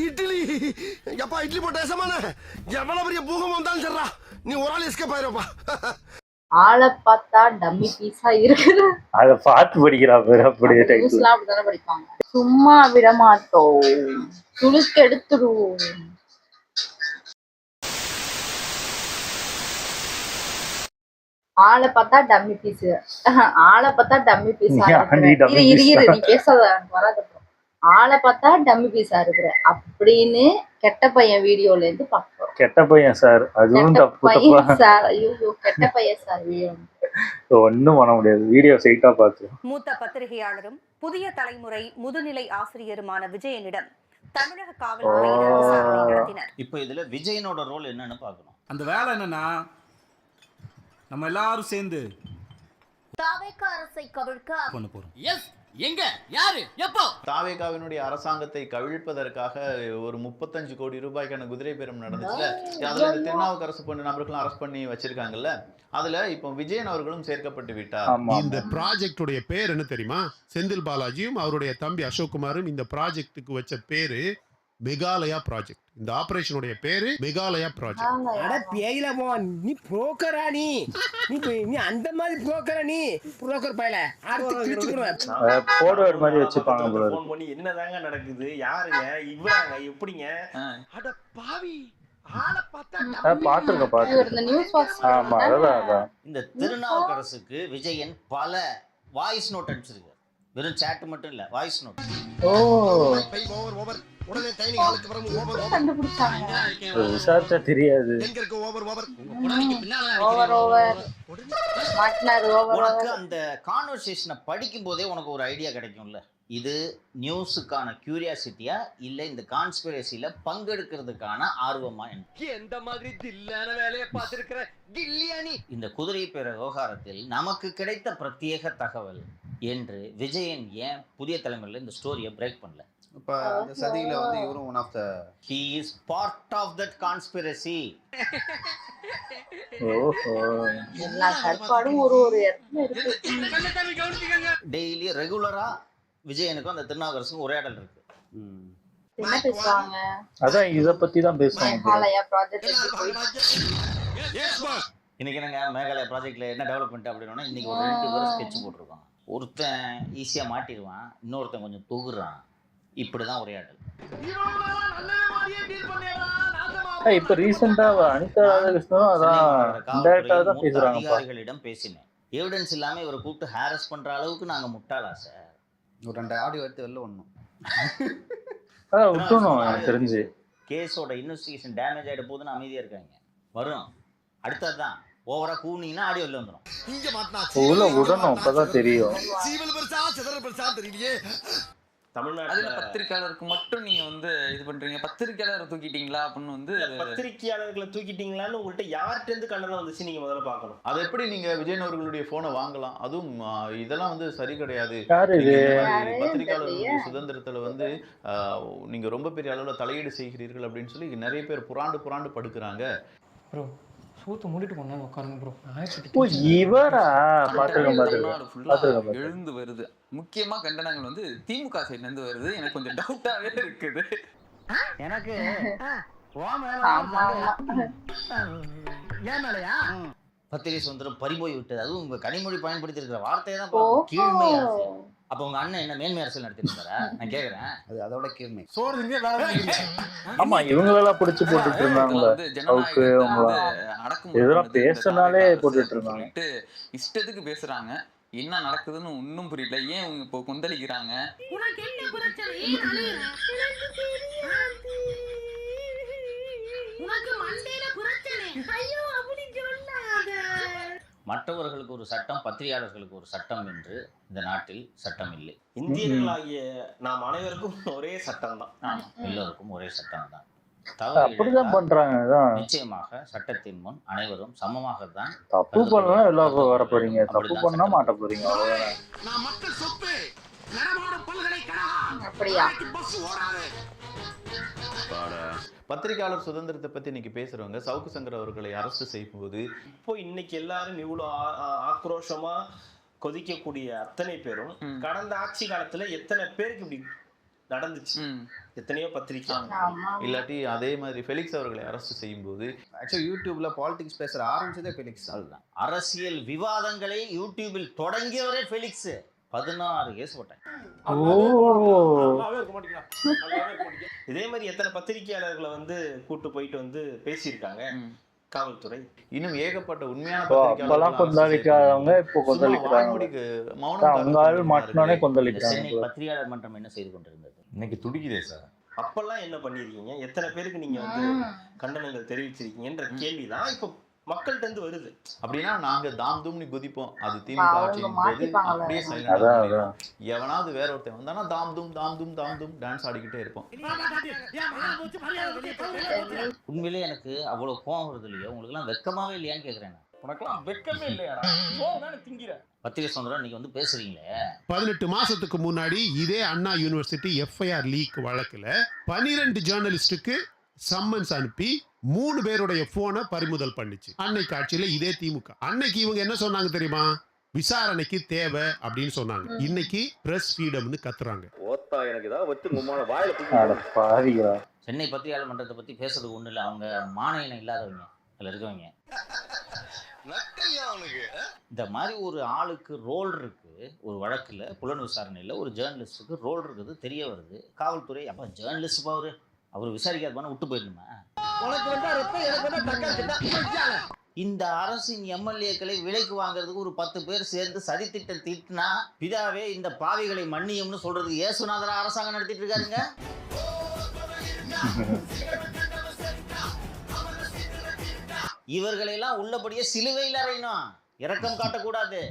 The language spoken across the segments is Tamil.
இட்லி எப்பா இட்லி போட்ட சமான எவ்வளவு பெரிய பூகம் வந்தாலும் சரிடா நீ ஒரு ஆள் எஸ்கேப் ஆயிருப்பா. ஆளை பார்த்தா டம்மி பீஸா இருக்குது. அத பார்த்து படிக்கிறா பேர் அப்படியே நியூஸ்லாம் அப்படித்தானே படிப்பாங்க. சும்மா விட மாட்டோம், துளுக்கு எடுத்துடுவோம். ஆளை பார்த்தா டம்மி பீஸ், ஆளை பார்த்தா டம்மி பீஸா இரு நீ பேசாத வராது. ஆளை பார்த்தா டம்மி பீஸா இருக்கிற அப்படின்னு கெட்ட பையன் வீடியோல இருந்து பாப்போம். கெட்ட பையன் சார், அதுவும் தப்பு சார். ஐயோ கெட்ட பையன் சார் வீடியோ ஒன்னும் பண்ண முடியாது. வீடியோ சைட்டா பார்த்து மூத்த பத்திரிகையாளரும் புதிய தலைமுறை முதுநிலை ஆசிரியருமான விஜயனிடம் தமிழக காவல்துறையினர் விசாரணை நடத்தினர். இப்போ இதுல விஜயனோட ரோல் என்னன்னு பார்க்கணும். அந்த வேலை என்னன்னா நம்ம எல்லாரும் சேர்ந்து தாவேக அரசை கவிழ்க்க பண்ண போறோம். எஸ், எங்க யாரு எப்போ? தாவேகாவினுடைய அரசாங்கத்தை கவிழ்ப்பதற்காக ஒரு 35 கோடி ரூபாய்க்கான குதிரை பேரம் நடந்துச்சுல, அதுல இந்த திருநாவுக்கரசு போன்ற நபர்களும் அரெஸ்ட் பண்ணி வச்சிருக்காங்கல்ல, அதுல இப்போ விஜயன் அவர்களும் சேர்க்கப்பட்டு விட்டார். இந்த ப்ராஜெக்டுடைய பேர் என்ன தெரியுமா? செந்தில் பாலாஜியும் அவருடைய தம்பி அசோக்குமாரும் இந்த ப்ராஜெக்டுக்கு வச்ச பேரு மெகாலயா ப்ராஜெக்ட். இந்த ஆபரேஷனுடைய பேரு மெகாலயா ப்ராஜெக்ட். அட பேயிலமோ, நீ புரோக்கரா? நீ அந்த மாதிரி புரோக்கரா? நீ புரோக்கர் பயல அடுத்து கிழிச்சுக்குறேன். போடுவார் மாதிரி வச்சுப்பாங்க போல. ஃபோன் பண்ணி என்னதாங்க நடக்குது, யாருங்க இவராங்க, எப்படிங்க? அட பாவி, ஆளை பார்த்தா பாத்துருக்க. ஆமா, அதான் இந்த திருநாவுக்கரசுக்கு விஜயன் பல வாய்ஸ் நோட் அனுப்பிச்சிருக்கு. வெறும் சாட் மட்டும் இல்ல, வாய்ஸ் நோட். ஓவர் உடனே டைனிங் ஹாலுக்கு வரணும். ஓவர் கண்டுபிடிச்சாங்க. விசாரிச்சா தெரியாது. எங்க இருக்கு ஓவர் மாட்டினாரு. உனக்கு அந்த கான்வர்சேஷனை படிக்கும் போதே உனக்கு ஒரு ஐடியா கிடைக்கும்ல, இது நியூஸுக்கான கியூரியாசிட்டியா இல்ல இந்த கான்ஸ்பிரசியில பங்கெடுக்கிறதுக்கான ஆர்வமா? எந்த மாதிரி தில்லான வேலையை பார்த்திருக்கிற கில்லியானி. இந்த குதிரை பேர விவகாரத்தில் நமக்கு கிடைத்த பிரத்யேக தகவல் என்று விஜயன் ஏன் புதிய தலைமுறையில் இந்த ஸ்டோரியை பிரேக் பண்ணல? இப்ப அந்த சதியில வந்து இவரும் one of the he is part of that conspiracy. ஓஹோ, எல்லா கற்பாடும் ஒரு இடத்துல இருக்கு. டெய்லி ரெகுலரா விஜயனுக்கும் அந்த திருநாவுக்கரசுக்கும் உரையாடல் இருக்கு. என்ன பேசுவாங்க? அதான் இத பத்தி தான் பேசுவாங்க. மேகாலயா ப்ராஜெக்ட் இன்னைக்கு என்னங்க மேகாலயா ப்ராஜெக்ட்ல என்ன டெவலப்மெண்ட் அப்படின்னா, இன்னைக்கு ஒரு 2 பேரும் ஸ்கெட்ச் போட்டிருக்கோம். ஒருத்தன் ஈஸியா மாட்டிடுவான், இன்னொருத்தன் கொஞ்சம் தொகுறான். இப்படிதான் உரையாடல். இப்ப ரீசெண்டா அனிதா ராதாகிருஷ்ணனும் அதான் இன்டைரக்டா தான் பேசுறாங்க. அதிகாரிகளிடம் பேசினேன், எவிடன்ஸ் இல்லாம இவரை கூப்பிட்டு ஹாரஸ் பண்ற அளவுக்கு நாங்க முட்டாளா சார்? ஒரு 2 ஆடியோ எடுத்து வெளில ஒண்ணும் அதான் விட்டுணும். எனக்கு தெரிஞ்சு கேஸோட இன்வெஸ்டிகேஷன் டேமேஜ் ஆயிட போதுன்னு அமைதியா இருக்காங்க. வரும் அடுத்ததுதான் ஓவரா கூனிங்கன்னா ஆடியோ வெளில வந்துடும். இங்க மாட்டா உள்ள விடணும், அப்பதான் தெரியும். சீவல் பெருசா சிதற பெருசா தெரியலையே. தமிழ்நாட்டுல பத்திரிகையாளருக்கு மட்டும் நீங்க வந்து இது பண்றீங்க, பத்திரிகையாளரை தூக்கிட்டீங்களா அப்படின்னு வந்து பத்திரிகையாளர்களை தூக்கிட்டீங்களான்னு உங்கள்கிட்ட யார்கிட்ட இருந்து கண்டனம் வந்துச்சு நீங்க முதல்ல பார்க்கணும். அது எப்படி நீங்க விஜயன் அவர்களுடைய போனை வாங்கலாம்? அதுவும் இதெல்லாம் வந்து சரி கிடையாது. பத்திரிகையாளர்களுடைய சுதந்திரத்துல வந்து நீங்க ரொம்ப பெரிய அளவுல தலையீடு செய்கிறீர்கள் அப்படின்னு சொல்லி நிறைய பேர் புராண்டு படுக்கிறாங்க. சூத்து மூடிட்டு போனா உட்காருங்க ப்ரோ. இவரா பாத்துருக்க எழுந்து வருது. முக்கியமா கண்டனங்கள் வந்து திமுக சைட்ல இருந்து வருது. எனக்கு கொஞ்சம் டவுட்டாவே இருக்குது. எனக்கு பத்திரிகை சுதந்திரம் பறிபோய் விட்டது. அதுவும் உங்க கனிமொழி பயன்படுத்தி இருக்கிற வார்த்தையை தான் கீழ்மை அரசியல். அப்ப உங்க அண்ணன் என்ன மேன்மை அரசியல் நடத்திருந்தாரா? நான் கேக்குறேன். அது அதோட கீழ்மை. ஆமா, இவங்களெல்லாம் பிடிச்சு போட்டுட்டு இருந்தாங்களே, இதெல்லாம் பேசினாலே போட்டுட்டு இருந்தாங்க. இஷ்டத்துக்கு பேசுறாங்க. என்ன நடக்குதுன்னு ஒன்னும் புரியல. ஏன் இவங்க இப்போ கொந்தளிக்கிறாங்க? மற்றவர்களுக்கு ஒரு சட்டம், பத்திரிகையாளர்களுக்கு ஒரு சட்டம் என்று இந்த நாட்டில் சட்டம் இல்லை. இந்தியர்களாகிய நாம் அனைவருக்கும் ஒரே சட்டம் தான். ஆமா, எல்லோருக்கும் ஒரே சட்டம் தான். அப்படிதான் பண்றாங்க. நிச்சயமாக சட்டத்தின் முன் அனைவரும் சமமாக தான். தப்பு பண்ணா எல்லாரும் வர போறீங்க, தப்பு பண்ணா மாட்ட போறீங்க. நான் மக்கள் சொத்து நடமாடும் பல்கலைக்கழகம். அப்படியா? பத்திரிகையாளர் சுதந்திரத்தை பத்தி இன்னைக்கு பேசுறவங்க சவுக்கு சங்கர் அவர்களை அரசு செய்யும் போது இப்போ இன்னைக்கு எல்லாரும் இவ்வளவு ஆக்ரோஷமா கொதிக்கக்கூடிய அத்தனை பேரும் கடந்த ஆட்சி காலத்துல எத்தனை பேருக்கு இப்படி நடந்துச்சு. எத்தனையோ பத்திரிக்கை. இல்லாட்டி அதே மாதிரி ஃபெலிக்ஸ் அவர்களை அரெஸ்ட் செய்யும்போது ஆக்சுவலி யூடியூப்ல பாலிடிக்ஸ் பேசுற ஆரம்பிச்சதே ஃபெலிக்ஸ். அதுதான் அரசியல் விவாதங்களை யூடியூபில் தொடங்கியவரே ஃபெலிக்ஸ். 16 கேஸ் போட்டாங்க. இதே மாதிரி எத்தனை பத்திரிகையாளர்களை வந்து கூட்டு போயிட்டு வந்து பேசியிருக்காங்க காவல்துறை. இன்னும் ஏகப்பட்ட உண்மையான கொந்தளிக்காதவங்க இப்போ கொந்தளிக்கிறாங்க. சென்னை பத்திரிகையாளர் மன்றம் என்ன செய்து கொண்டிருந்தது? இன்னைக்கு துடிக்குதே சார். அப்பெல்லாம் என்ன பண்ணிருக்கீங்க? எத்தனை பேருக்கு நீங்க வந்து கண்டனங்கள் தெரிவிச்சிருக்கீங்கன்ற கேள்விதான் இப்போ மக்கள்கிட்ட இருந்து வருது. அப்படின்னா நாங்க தாம் தூம்னு குதிப்போம், அது திமுக ஆட்சியின் போது அப்படியே சைலண்டா. எவனாவது வேற ஒருத்தன் வந்தானா தாம் தூம் தாம் தூம் தாம் தூம் டான்ஸ் ஆடிக்கிட்டே இருப்போம். உண்மையிலே எனக்கு அவ்வளவு கோவம் வருது இல்லையா? உங்களுக்கு எல்லாம் வெக்கமாவே இல்லையான்னு கேக்குறேன். உனக்கெல்லாம் வெக்கமே இல்லையாடா? திங்கிற பத்திரிகை சுதந்திரம் நீங்க வந்து பேசுறீங்களே. 18 மாசத்துக்கு முன்னாடி இதே அண்ணா யூனிவர்சிட்டி எஃப்ஐஆர் லீக் வழக்குல 12 ஜேர்னலிஸ்டுக்கு சம்மன்ஸ் அனுப்பி 3 பேருடைய போனை பறிமுதல் பண்ணிச்சு அன்னைக்கு ஆட்சியில இதே திமுக. அன்னைக்கு இவங்க என்ன சொன்னாங்க தெரியுமா? விசாரணைக்கு தேவை அப்படின்னு சொன்னாங்க. இன்னைக்கு பிரஸ் ஃப்ரீடம்னு கத்துறாங்க. சென்னை பத்திரிகையாளர் மன்றத்தை பத்தி பேசுறதுக்கு ஒண்ணு இல்லை. அவங்க மானியம் இல்லாதவங்க அதுல இருக்கவங்க. இந்த மாதிரி ஒரு ஆளுக்கு ரோல் இருக்கு ஒரு வழக்குல, புலன் விசாரணையில ஒரு ஜேர்னலிஸ்டுக்கு ரோல் இருக்குது தெரிய வருது. காவல்துறை அப்ப ஜேர்னலிஸ்ட் அவர் விசாரிக்காத பண்ண விட்டு போயிடணுமா? இந்த அரசின் எம்எல்ஏக்களை விலைக்கு வாங்குறதுக்கு ஒரு 10 பேர் சேர்ந்து சதித்திட்டம் தீட்டினா பிதாவே இந்த பாவிகளை மன்னியும்னு சொல்றது ஏசுநாதரா அரசாங்கம் நடத்திட்டு இருக்காருங்க. இவர்களை எல்லாம் உள்ளபடியே சிலுவையில் அறையணும், இரக்கம் காட்டக்கூடாது.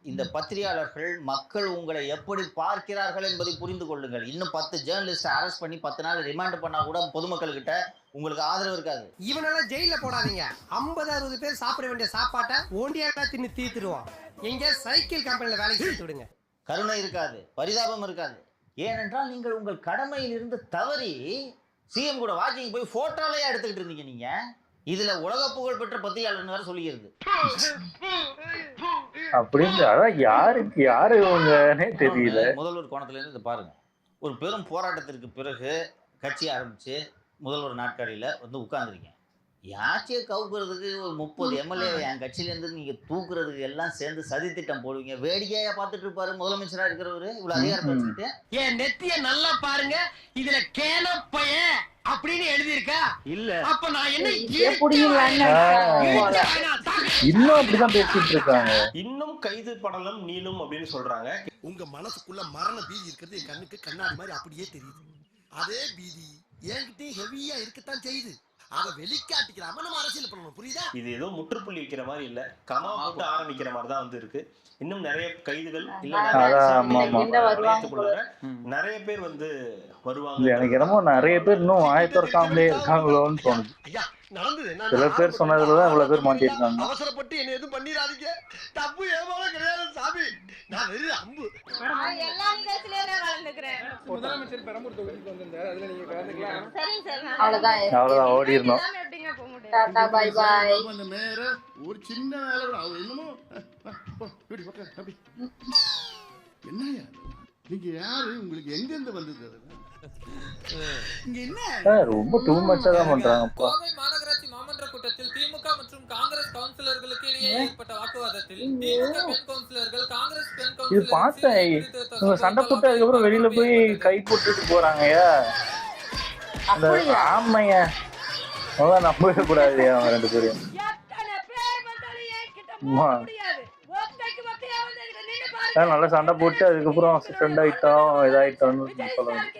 இந்த பத்திரிகையாளர்கள் மக்கள் உங்களை எப்படி பார்க்கிறார்கள் என்பதை புரிந்து கொள்ளுங்கள். இன்னும் 10 ஜேர்னலிஸ்ட் அரெஸ்ட் பண்ணி 10 நாள் ரிமாண்ட் பண்ணா கூட பொதுமக்கள் கிட்ட உங்களுக்கு ஆதரவு இருக்காது. இவனெல்லாம் ஜெயில போடாதீங்க. 50-60 பேர் சாப்பிட வேண்டிய சாப்பாட்டை ஓண்டியாக்கா தின்னு தீத்துருவான். எங்க சைக்கிள் கம்பெனில வேலைக்கு சேர்த்து விடுங்க. கருணை இருக்காது, பரிதாபம் இருக்காது. ஏனென்றால் நீங்கள் உங்கள் கடமையில் இருந்து தவறி சிஎம் கூட வாக்கிங் போய் போட்டோலையா எடுத்துக்கிட்டு இருந்தீங்க. நீங்க இதுல உலக புகழ் பெற்ற பத்திரிகையாளர் வேற சொல்லிக்கிறது. அப்படின்னு அதான் யாருக்கு யாரு இவங்கன்னே தெரியல. முதல்வர் கோணத்துல இருந்து இதை பாருங்க. ஒரு பெரும் போராட்டத்திற்கு பிறகு கட்சி ஆரம்பிச்சு முதல்வர் நாட்காலியில வந்து உட்கார்ந்துருக்கீங்க. யாச்சியை கவுக்குறதுக்கு ஒரு 30 எம்எல்ஏ என் கட்சியிலேருந்து நீங்க தூக்குறதுக்கு எல்லாம் சேர்ந்து சதி திட்டம் போடுவீங்க. வேடிக்கையா பார்த்துட்டு இருப்பாரு முதலமைச்சரா இருக்கிறவரு இவ்வளவு அதிகாரத்தை வச்சுக்கிட்டு. என் நெத்திய நல்லா பாருங்க, இதுல கேனப்பைய அப்படின்னு எழுதியிருக்கா இல்ல? அப்ப நான் என்ன இன்னும் அப்படிதான் பேசிட்டு இருக்காங்க. இன்னும் கைது படலம் நீளும் அப்படின்னு சொல்றாங்க. உங்க மனசுக்குள்ள மரண பீதி இருக்கிறது என் கண்ணுக்கு கண்ணாடி மாதிரி அப்படியே தெரியுது. அதே பீதி என்கிட்ட ஹெவியா இருக்கத்தான் செய்யுது. அத வெளிக்காட்டிக்கிறாம நம்ம அரசியல் பண்ணணும், புரியுதா? இது ஏதோ முற்றுப்புள்ளி வைக்கிற மாதிரி இல்ல, கமா போட்டு ஆரம்பிக்கிற மாதிரி தான் வந்து இருக்கு. இன்னும் நிறைய கைதுகள் இல்ல நிறைய பேர் வந்து வருவாங்க. எனக்கு என்னமோ நிறைய பேர் இன்னும் ஆயத்தொருக்காமலே இருக்காங்களோன்னு தோணுது. சில பேர் சொன்னதுலதான் இவ்வளவு பேர் மாட்டிருக்காங்க. அவசரப்பட்டு என்ன எதுவும் பண்ணிடாதீங்க. தப்பு ஏமால கிடையாது சாமி. நான் வெறும் அம்பு. எல்லா நிகழ்ச்சியிலே கலந்துக்கிறேன். முதலமைச்சர் பெரம்பூர் தொகுதிக்கு வந்திருந்தாரு, அதுல நீங்க கலந்துக்கலாம். சரி சார், அவ்வளவுதான் ஓடி இருந்தோம். டாடா பை பை. அந்த நேர ஒரு சின்ன வேலை அவர் என்னமோ என்னையா நீங்க யாரு, உங்களுக்கு எங்க இருந்து வந்தது? ரொம்ப டூ மச்சா தான் பண்றாங்க. கோவை மாநகராட்சி மாமன்ற கூட்டத்தில் திமுக மற்றும் காங்கிரஸ் கவுன்சிலர்களுக்கு இடையே ஏற்பட்ட வாக்குவாதத்தில் திமுக பெண் கவுன்சிலர்கள் காங்கிரஸ் பெண் கவுன்சிலர் இது பார்த்தேன். இவங்க சண்டை போட்டு அதுக்கப்புறம் வெளியில போய் கை போட்டுட்டு போறாங்கயா. ஆமையா அதான் நம்பவே கூடாது அவங்க 2 பேரும். நல்லா சண்டை போட்டு அதுக்கப்புறம் ஃப்ரெண்ட் ஆயிட்டோம் இதாயிட்டோம்னு சொல்லணும்.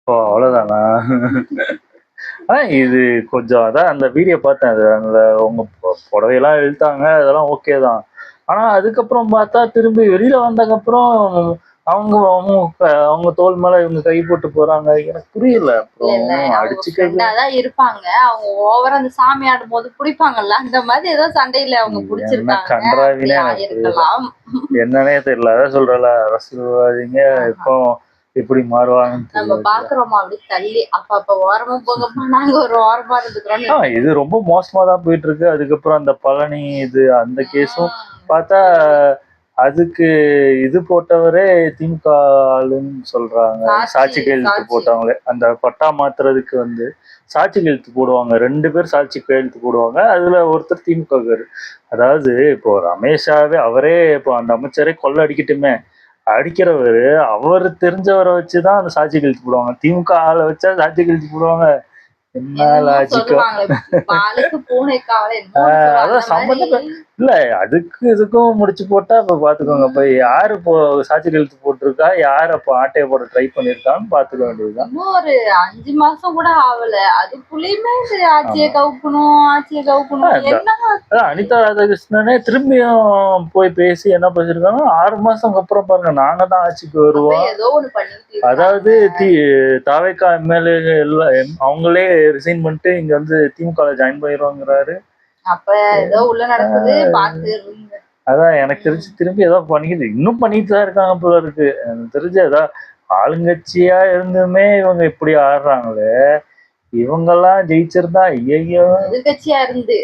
ஓ அவ்வளவுதானா? இது கொஞ்சம் அதான் அந்த வீடியோ பார்த்தேன். அது அந்த உங்க புடவையெல்லாம் இழுத்தாங்க, அதெல்லாம் ஓகே தான். ஆனா அதுக்கப்புறம் பார்த்தா திரும்பி வெளியில வந்ததுக்கப்புறம் அவங்க தோல் மேல இவங்க கை போட்டு போறாங்க. எனக்கு புரியல. அடிச்சுதான் இருப்பாங்க அவங்க. ஓவரா அந்த சாமி ஆடும் போது பிடிப்பாங்கல்ல, அந்த மாதிரி ஏதோ சண்டையில அவங்க பிடிச்சிருக்காங்க. என்னன்னே தெரியல. அதான் சொல்றல அரசியல்வாதிங்க இப்போ எப்படி மாறுவாங்கன்னு நம்ம தெரியல. பாக்குறோமா அப்படி தள்ளி அப்ப ஓரமா போங்கப்பா நாங்க ஒரு ஓரமா இருந்துக்கிறோம். இது ரொம்ப மோசமா தான் போயிட்டு இருக்கு. அதுக்கப்புறம் அந்த பழனி இது அந்த கேஸும் பார்த்தா அதுக்கு இது போட்டவரே திமுக ஆளுன்னு சொல்றாங்க. சாட்சி கையெழுத்து போட்டவங்களே அந்த பட்டா மாத்துறதுக்கு வந்து சாட்சி கையெழுத்து போடுவாங்க. 2 பேர் சாட்சி கையெழுத்து போடுவாங்க. அதுல ஒருத்தர் திமுக. அதாவது இப்போ ரமேஷாவே அவரே இப்போ அந்த அமைச்சரே கொள்ள அடிக்கட்டுமே, அடிக்கிறவரு அவர் தெரிஞ்சவரை வச்சுதான் அந்த சாட்சி கையெழுத்து போடுவாங்க. திமுக ஆளை வச்சா சாட்சி கையெழுத்து போடுவாங்க. என்ன லாஜிக்கோ அதான் சம்பந்தம் இல்ல. அதுக்கு இதுக்கும் முடிச்சு போட்டா இப்ப பாத்துக்கோங்க. இப்ப யாரு இப்போ சாட்சி கையெழுத்து போட்டிருக்கா, யாரு அப்ப ஆட்டையை போட ட்ரை பண்ணிருக்கான்னு பாத்துக்க வேண்டியதுதான். இன்னும் ஒரு 5 மாசம் கூட ஆகல, அதுக்குள்ளயுமே இந்த ஆட்சியை கவுக்கணும் அனிதா ராதாகிருஷ்ணனே திரும்பியும் போய் பேசி என்ன பேசிருக்காங்க, 6 மாசம் அப்புறம் பாருங்க நாங்க தான் ஆட்சிக்கு வருவோம். ஏதோ ஒண்ணு பண்ணிட்டு அதாவது தாவேகா எம்எல்ஏ எல்லாம் அவங்களே ரிசைன் பண்ணிட்டு இங்க வந்து திமுக ஜாயின் பண்ணிடுவாங்கிறாரு. அப்ப ஏதோ உள்ள நடக்குது பாத்து. அதான் எனக்கு தெரிஞ்சு திரும்பி ஏதோ பண்ணிக்கிட்டு இன்னும் பண்ணிட்டு தான் இருக்காங்க போல இருக்கு. எனக்கு தெரிஞ்சு ஏதாவது ஆளுங்கட்சியா இருந்துமே இவங்க இப்படி ஆடுறாங்களே, இவங்கெல்லாம் ஜெயிச்சிருந்தா ஐயோ. எதிர்கட்சியா இருந்து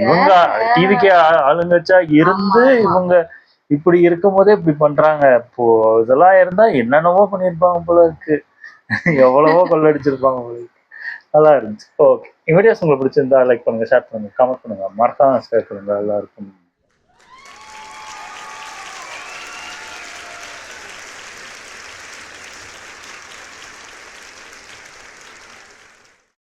இவங்க டிவிக்கே ஆளுங்கட்சியா இருந்து இவங்க இப்படி இருக்கும் போதே இப்படி பண்றாங்க. இப்போ இதெல்லாம் இருந்தா என்னென்னவோ பண்ணிருப்பாங்க போல இருக்கு. எவ்வளவோ கொள்ளடிச்சிருப்பாங்க போல இருக்கு. நல்லா இருந்துச்சு. ஓகே, வீடியோஸ் உங்களுக்கு பிடிச்சிருந்தா லைக் பண்ணுங்க, ஷேர் பண்ணுங்க, கமெண்ட் பண்ணுங்க, மறக்காம சப்ஸ்கிரைப் பண்ணுங்க. எல்லாருக்கும்